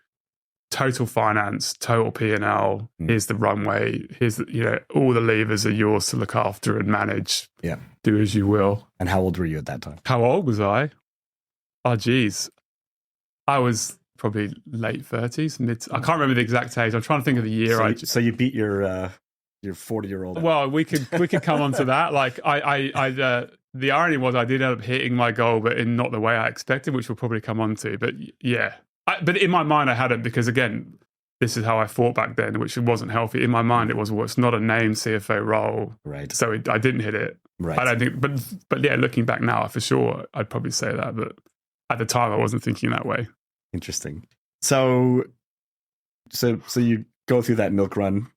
total finance, total P&L. Here's the runway. Here's all the levers are yours to look after and manage.
Yeah,
do as you will.
And how old were you at that time?
How old was I? Oh, geez, I was probably late 30s, I can't remember the exact age. I'm trying to think of the year.
So you beat your 40-year-old.
Well, we could come on to that. Like the irony was I did end up hitting my goal, but in not the way I expected, which we'll probably come on to. But yeah, but in my mind I hadn't, because again, this is how I thought back then, which wasn't healthy. In my mind, it was, well, it's not a named CFO role,
right? So
I didn't hit it.
Right.
I don't think, but yeah, looking back now, for sure, I'd probably say that. But at the time, I wasn't thinking that way.
Interesting. So you go through that MILKRUN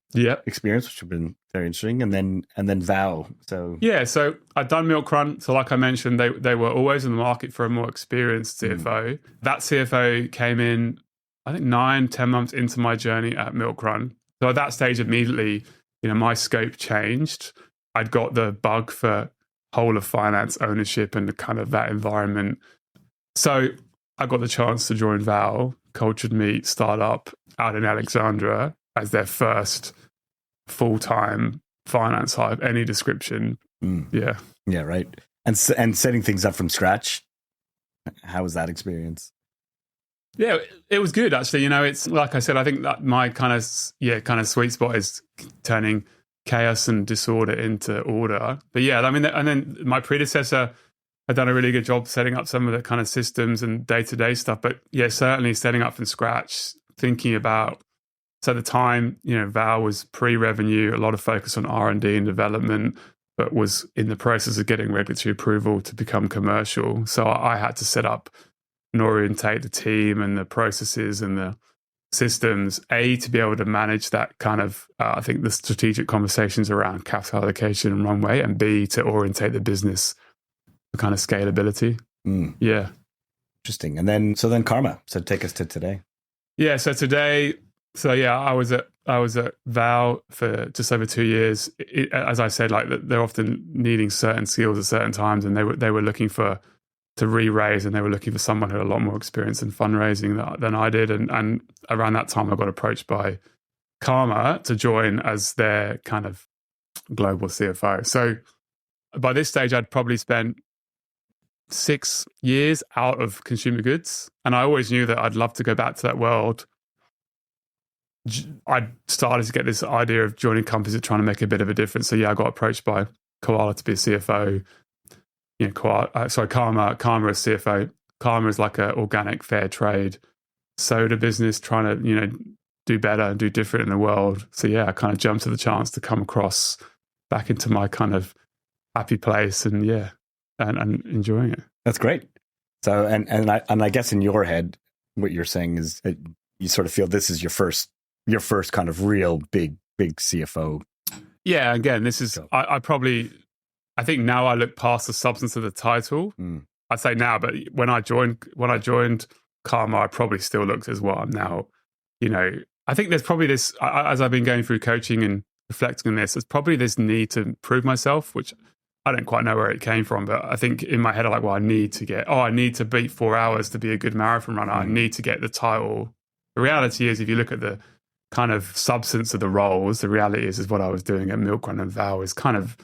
experience, which has been very interesting, and then Vow. So
so I'd done MILKRUN. So like I mentioned, they were always in the market for a more experienced CFO. That CFO came in, I think 9-10 months into my journey at MILKRUN. So at that stage, immediately, my scope changed. I'd got the bug for whole of finance ownership and kind of that environment. So I got the chance to join Vow, cultured meat startup out in Alexandria, as their first full-time finance hire of any description. Yeah,
right. And setting things up from scratch. How was that experience?
Yeah, it was good actually. It's like I said, I think that my kind of sweet spot is turning chaos and disorder into order. But yeah, I mean, and then my predecessor had done a really good job setting up some of the kind of systems and day-to-day stuff. But yeah, certainly setting up from scratch, thinking about, so at the time, Vow was pre-revenue, a lot of focus on R&D and development, but was in the process of getting regulatory approval to become commercial. So I had to set up and orientate the team and the processes and the systems, A, to be able to manage that kind of, I think, the strategic conversations around capital allocation and runway, and B, to orientate the business kind of scalability. Yeah.
Interesting. And then Karma. So take us to today.
Yeah. So today, I was at Vow for just over 2 years. As I said, like they're often needing certain skills at certain times, and they were looking to re-raise, and they were looking for someone who had a lot more experience in fundraising than I did. And around that time, I got approached by Karma to join as their kind of global CFO. So by this stage, I'd probably spent 6 years out of consumer goods. And I always knew that I'd love to go back to that world. I started to get this idea of joining companies that are trying to make a bit of a difference. So yeah, I got approached by Koala to be a CFO. Karma as CFO. Karma is like an organic fair trade soda business trying to, do better and do different in the world. So yeah, I kind of jumped to the chance to come across back into my kind of happy place, and yeah, and enjoying it. That's
great. So and I guess in your head, what you're saying is you sort of feel this is your first kind of real big CFO.
Yeah, again, this is I think now I look past the substance of the title. I'd say now, but when I joined Karma, I probably still looked as what I'm now. I think there's probably this, as I've been going through coaching and reflecting on this, there's probably this need to prove myself, which I don't quite know where it came from, but I think in my head I'm like, well, I need to beat 4 hours to be a good marathon runner. I need to get the title. The reality is, if you look at the kind of substance of the roles, the reality is what I was doing at MILKRUN and Vow is kind of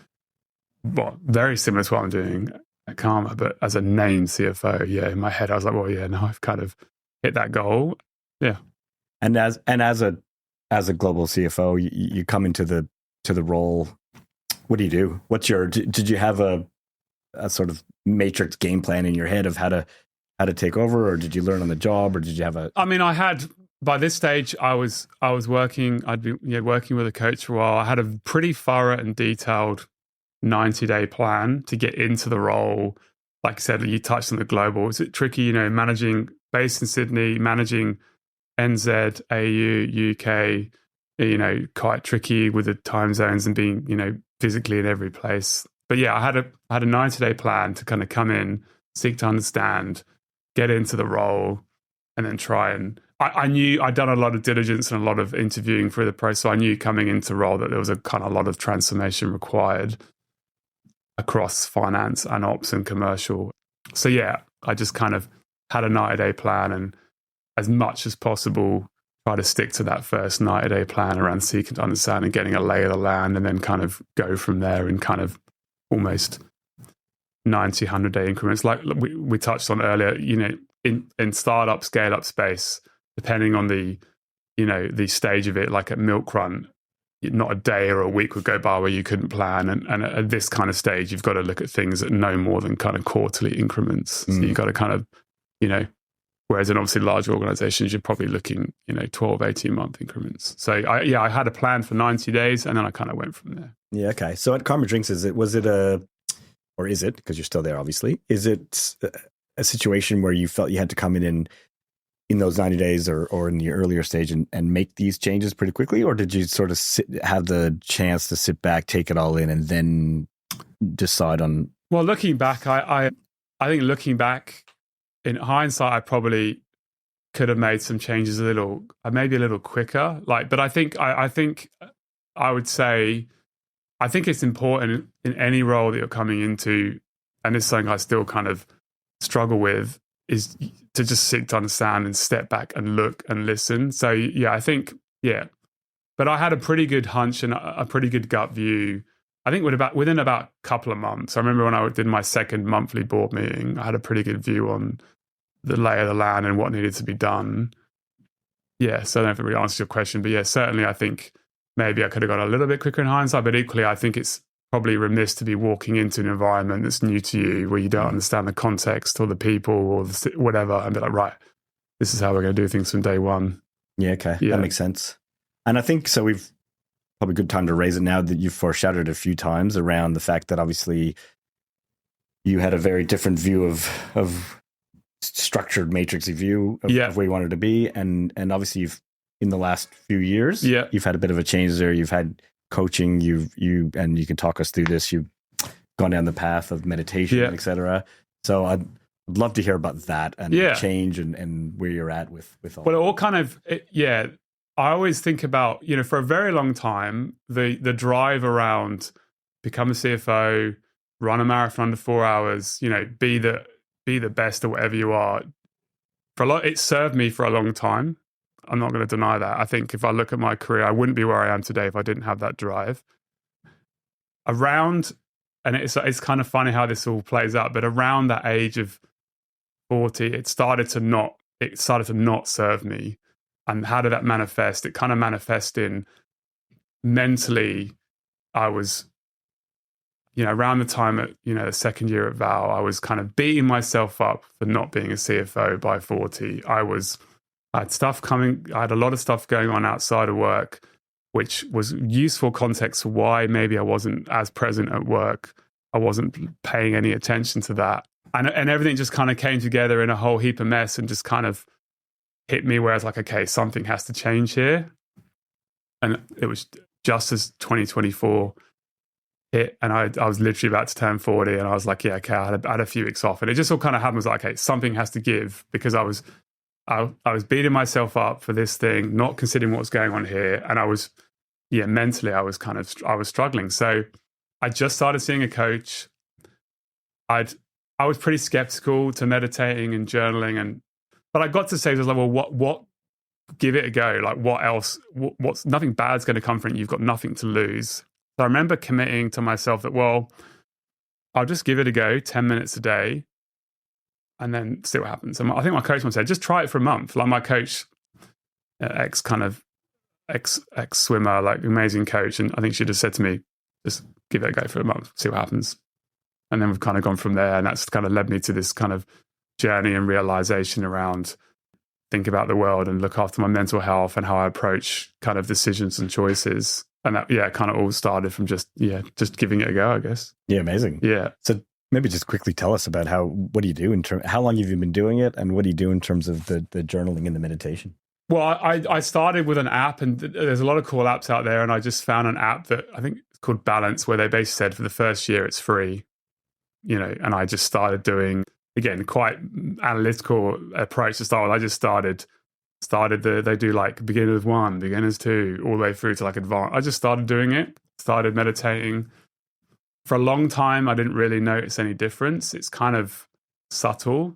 very similar to what I'm doing at Karma, but as a named CFO, yeah, in my head I was like, well, yeah, no, I've kind of hit that goal. Yeah.
And as a global CFO, you come into the role. What do you do? Did you have a sort of matrix game plan in your head of how to take over, or did you learn on the job, or did you have a? I
mean, I had, by this stage, I was working. I'd been working with a coach for a while. I had a pretty thorough and detailed 90-day plan to get into the role, like you said, you touched on the global. Is it tricky, managing based in Sydney, managing NZ, AU, UK, quite tricky with the time zones and being, physically in every place. But yeah, I had a 90-day plan to kind of come in, seek to understand, get into the role, and then try and I knew I'd done a lot of diligence and a lot of interviewing through the process. So I knew coming into role that there was a kind of a lot of transformation required across finance and ops and commercial. So yeah, I just kind of had a 90-day plan, and as much as possible, try to stick to that first 90-day plan around seeking to understand and getting a lay of the land, and then kind of go from there in kind of almost 90, 100-day increments. Like we touched on earlier, in startup, scale-up space, depending on the stage of it, like at MILKRUN, not a day or a week would go by where you couldn't plan. And at this kind of stage, you've got to look at things at no more than kind of quarterly increments. So you've got to kind of, whereas in obviously large organizations, you're probably looking, 12, 18-month increments. So I had a plan for 90 days and then I kind of went from there.
Yeah, okay. So at Karma Drinks, is it, because you're still there, obviously, is it a situation where you felt you had to come in those 90 days or in the earlier stage and make these changes pretty quickly? Or did you sort of have the chance to sit back, take it all in, and then decide on?
Well, looking back, I think looking back in hindsight, I probably could have made some changes maybe a little quicker. But I think I would say, I think it's important in any role that you're coming into, and this is something I still kind of struggle with, is to just sit to understand and step back and look and listen. So yeah, I think, yeah. But I had a pretty good hunch and a pretty good gut view. I think within about a couple of months. I remember when I did my second monthly board meeting, I had a pretty good view on the lay of the land and what needed to be done. Yeah, so I don't know if it really answers your question, but yeah, certainly I think maybe I could have gone a little bit quicker in hindsight, but equally I think it's probably remiss to be walking into an environment that's new to you, where you don't understand the context or the people or whatever, and be like, right, this is how we're going to do things from day one.
Yeah, okay. Yeah. That makes sense. And I think, so we've probably a good time to raise it now that you've foreshadowed a few times around the fact that obviously you had a very different view of structured matrixy view of where you wanted to be. And obviously in the last few years, you've had a bit of a change there. You've had coaching, and you can talk us through this. You've gone down the path of meditation, etc. So I'd love to hear about that and change and where you're at with all.
Well, it all kind of, I always think about, for a very long time, the drive around become a CFO, run a marathon under 4 hours, be the best at whatever you are. It served me for a long time. I'm not going to deny that. I think if I look at my career, I wouldn't be where I am today if I didn't have that drive. And it's kind of funny how this all plays out, but around that age of 40, it started to not serve me. And how did that manifest? It kind of manifested in mentally. I was, around the time at, the second year at Vow, I was kind of beating myself up for not being a CFO by 40. I had a lot of stuff going on outside of work, which was useful context for why maybe I wasn't as present at work. I wasn't paying any attention to that. And everything just kind of came together in a whole heap of mess and just kind of hit me where I was like, okay, something has to change here. And it was just as 2024 hit, and I was literally about to turn 40, and I was like, yeah, okay, I had a few weeks off. And it just all kind of happened. I was like, okay, something has to give, because I was beating myself up for this thing, not considering what was going on here. And I was, mentally, I was struggling. So I just started seeing a coach. I was pretty skeptical to meditating and journaling, but I got to say, I was like, well, what, give it a go. Like, what else? What's nothing bad's going to come from it. You've got nothing to lose. So I remember committing to myself that, well, I'll just give it a go, 10 minutes a day, and then see what happens. And I think my coach once said, just try it for a month. Like my coach, ex swimmer, like amazing coach. And I think she just said to me, just give it a go for a month, see what happens. And then we've kind of gone from there. And that's kind of led me to this kind of journey and realization around think about the world and look after my mental health and how I approach kind of decisions and choices. And that, kind of all started from just giving it a go, I guess.
Yeah, amazing.
Yeah.
So Maybe just quickly tell us about what do you do how long have you been doing it, and what do you do in terms of the journaling and the meditation?
Well, I started with an app, and there's a lot of cool apps out there, and I just found an app that I think it's called Balance, where they basically said for the first year it's free, and I just started doing, again, quite analytical approach to start with. I just started they do like beginners 1, beginners 2, all the way through to like advanced. I just started doing it, started meditating. For a long time, I didn't really notice any difference. It's kind of subtle.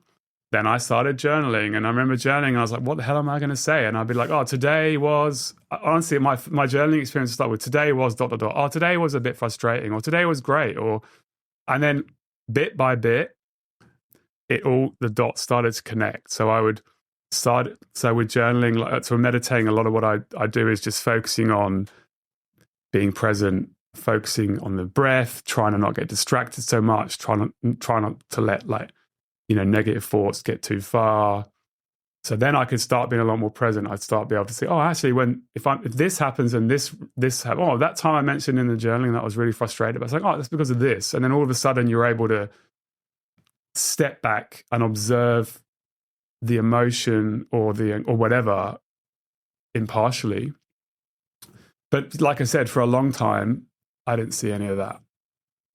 Then I started journaling, and I remember journaling, and I was like, what the hell am I going to say? And I'd be like, oh, today was, honestly, my journaling experience would start with, today was ... Oh, today was a bit frustrating, or today was great. And then bit by bit, the dots started to connect. So I would start, with journaling, so meditating, a lot of what I do is just focusing on being present, focusing on the breath, trying to not get distracted so much, trying not to let negative thoughts get too far. So then I could start being a lot more present. I'd start be able to say, oh, actually, if this happens and this happens, oh, that time I mentioned in the journaling that I was really frustrated, but it's like, oh, that's because of this. And then all of a sudden you're able to step back and observe the emotion or whatever impartially. But like I said, for a long time, I didn't see any of that.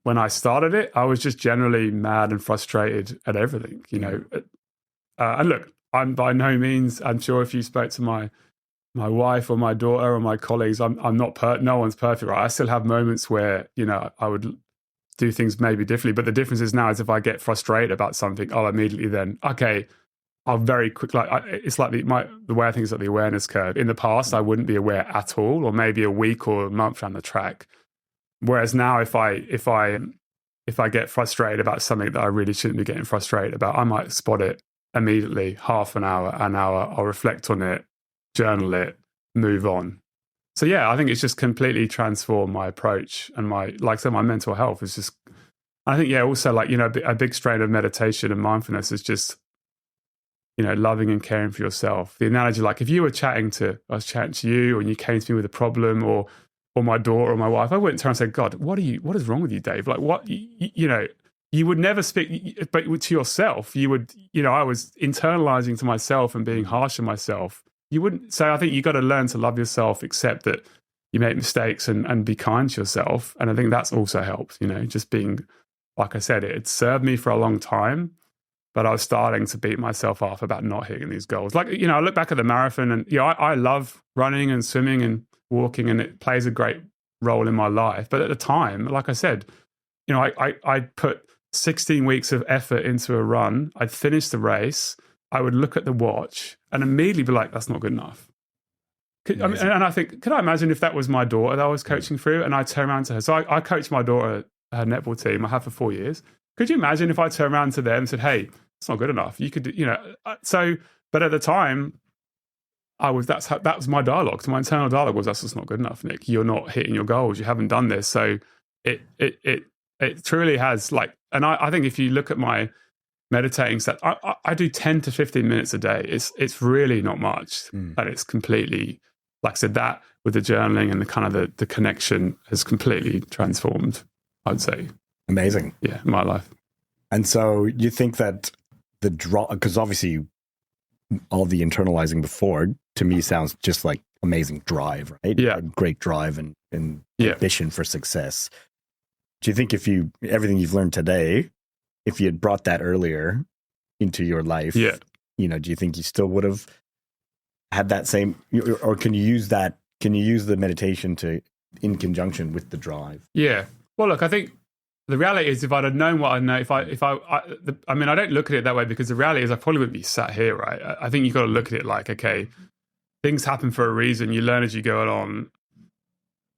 When I started it, I was just generally mad and frustrated at everything, and look, I'm by no means, I'm sure if you spoke to my wife or my daughter or my colleagues, I'm not, no one's perfect, right? I still have moments where, I would do things maybe differently. But the difference is now is if I get frustrated about something, I'll immediately then, okay, I'll very quickly, it's like the way I think is like the awareness curve. In the past, I wouldn't be aware at all, or maybe a week or a month down the track. Whereas now, if I get frustrated about something that I really shouldn't be getting frustrated about, I might spot it immediately, half an hour, I'll reflect on it, journal it, move on. So yeah, I think it's just completely transformed my approach and my mental health is just, I think, yeah, also a big strain of meditation and mindfulness is just, loving and caring for yourself. The analogy, like if I was chatting to you and you came to me with a problem or my daughter or my wife, I wouldn't turn and say, God, what is wrong with you, Dave? Like what, you would never speak, but to yourself, you would, I was internalizing to myself and being harsh on myself. You wouldn't say, I think you got to learn to love yourself, accept that you make mistakes and be kind to yourself. And I think that's also helped, just being, like I said, it served me for a long time, but I was starting to beat myself up about not hitting these goals. Like, I look back at the marathon and, I love running and swimming and walking, and it plays a great role in my life. But at the time, like I said, I put 16 weeks of effort into a run. I'd finish the race. I would look at the watch and immediately be like, that's not good enough. And I think, could I imagine if that was my daughter that I was coaching through and I turn around to her? So I coached my daughter, her netball team, I have for 4 years. Could you imagine if I turned around to them and said, hey, it's not good enough. You could, but at the time, that was my dialogue. So my internal dialogue was, that's just not good enough, Nick. You're not hitting your goals. You haven't done this. So it truly has and I think if you look at my meditating stuff, I do 10 to 15 minutes a day. It's really not much. And it's completely, like I said, that with the journaling and the kind of the connection has completely transformed, I'd say.
Amazing.
Yeah, my life.
And so you think that the draw, because obviously all the internalizing before, to me, sounds just like amazing drive, right?
Yeah.
A great drive and ambition for success. Do you think everything you've learned today, if you had brought that earlier into your life, do you think you still would have had that same, or can you use the meditation in conjunction with the drive? Yeah.
Well, look, I think the reality is if I'd have known what I know, I don't look at it that way, because the reality is I probably wouldn't be sat here, right? I think you've got to look at it like, okay, things happen for a reason. You learn as you go along.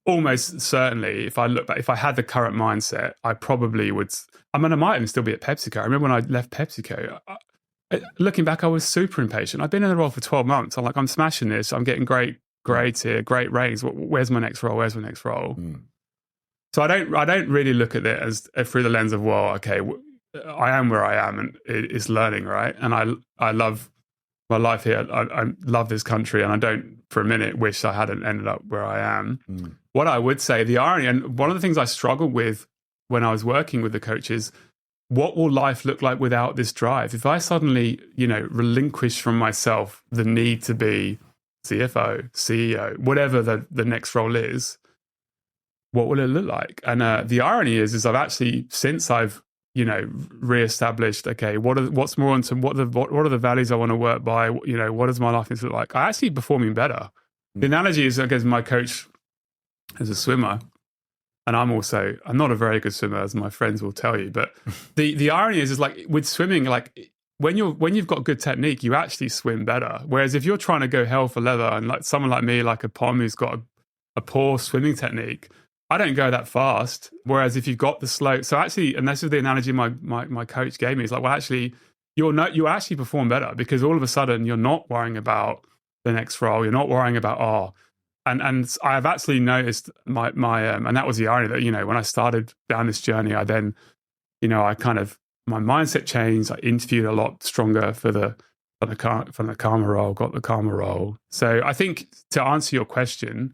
Almost certainly, if I look back, if I had the current mindset, I probably would. I might even still be at PepsiCo. I remember when I left PepsiCo. Looking back, I was super impatient. I've been in the role for 12 months. I'm smashing this. I'm getting great grades here, great ratings. Where's my next role? Where's my next role? So I don't really look at it as through the lens of, well, okay, I am where I am, and it's learning, right? And I love my life here. I love this country, and I don't for a minute wish I hadn't ended up where I am. What I would say, the irony, and one of the things I struggled with when I was working with the coaches what will life look like without this drive? If I suddenly, relinquish from myself the need to be CFO, CEO, whatever the next role is, what will it look like? And the irony is I've actually, since I've, reestablished, okay, what's more into what are the values I want to work by? What does my life need to look like? I'm actually performing better. The analogy is, I guess, my coach is a swimmer, and I'm not a very good swimmer, as my friends will tell you. But the irony is like with swimming, like when you've got good technique, you actually swim better. Whereas if you're trying to go hell for leather, and like someone like me, like a Pom who's got a poor swimming technique, I don't go that fast. Whereas if you've got the slow, so actually, and this is the analogy my coach gave me, is like, well, actually, you actually perform better because all of a sudden you're not worrying about the next role. You're not worrying about and I've actually noticed my and that was the irony that when I started down this journey, I then I kind of my mindset changed. I interviewed a lot stronger for the Karma role, got the Karma role. So I think to answer your question,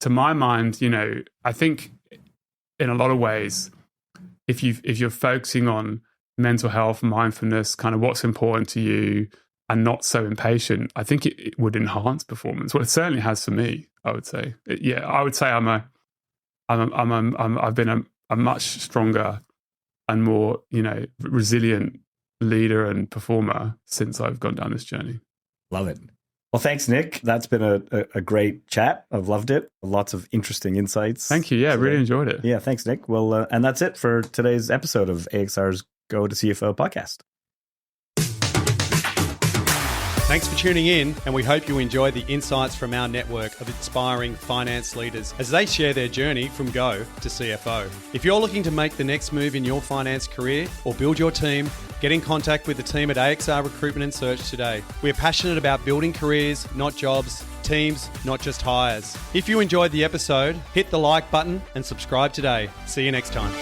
to my mind, I think in a lot of ways, if you're focusing on mental health, mindfulness, kind of what's important to you, and not so impatient, I think it would enhance performance. Well, it certainly has for me. I would say, I would say I've been a much stronger and more resilient leader and performer since I've gone down this journey.
Love it. Well, thanks, Nick. That's been a great chat. I've loved it. Lots of interesting insights.
Thank you. Yeah, really enjoyed it.
Yeah, thanks, Nick. Well, and that's it for today's episode of AXR's Go to CFO podcast.
Thanks for tuning in, and we hope you enjoy the insights from our network of inspiring finance leaders as they share their journey from Go to CFO. If you're looking to make the next move in your finance career or build your team, get in contact with the team at AXR Recruitment and Search today. We're passionate about building careers, not jobs, teams, not just hires. If you enjoyed the episode, hit the like button and subscribe today. See you next time.